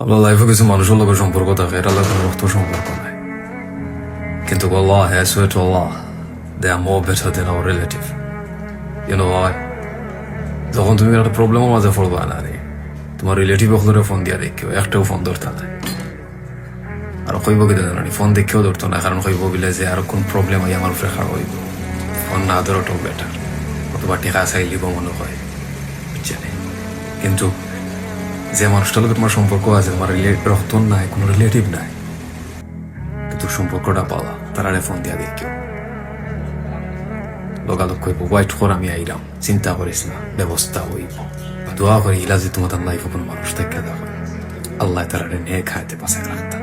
আপনার লাইফে কিছু মানুষের লোকের সম্পর্ক থাকে, এটা লোকের রক্ত সম্পর্ক নাই, কিন্তু Allah has swear to Allah they are more better than our relative. You know why? যখন তুমি একটা প্রবলেমের মাঝে পড়বা না রে, তোমার রিলেটিভ ওগুলোরে ফোন দিয়া দেখিও, একটাও ফোন ধরতে নাই। আর কইব কি জানি ফোন দেখেও ধরতো না, কারণ কইব বলে যে আর কোন প্রবলেম হয় আমার উপরে খারাপ হইব, ফোন না ধরাটাও বেটার, অথবা টেকা চাইলিব মনে হয়, বুঝছেন? কিন্তু যে মানুষটার লোক তোমার সম্পর্ক আছে, তোমার রক্ত নাই, কোনো রিলেটিভ নাই, কিন্তু সম্পর্কটা পাওয়া, তারা ফোন দিয়া দেখিও, লোকালোক কইব ওয়াইট কর আমি আইরাম, চিন্তা করিস না, ব্যবস্থা হইব। দোয়া করি ইলা যে তোমাদের লাইফে কোনো মানুষ থেকে দেখো, আল্লাহ তারা নিয়ে খাইতে পাশে রাখতা।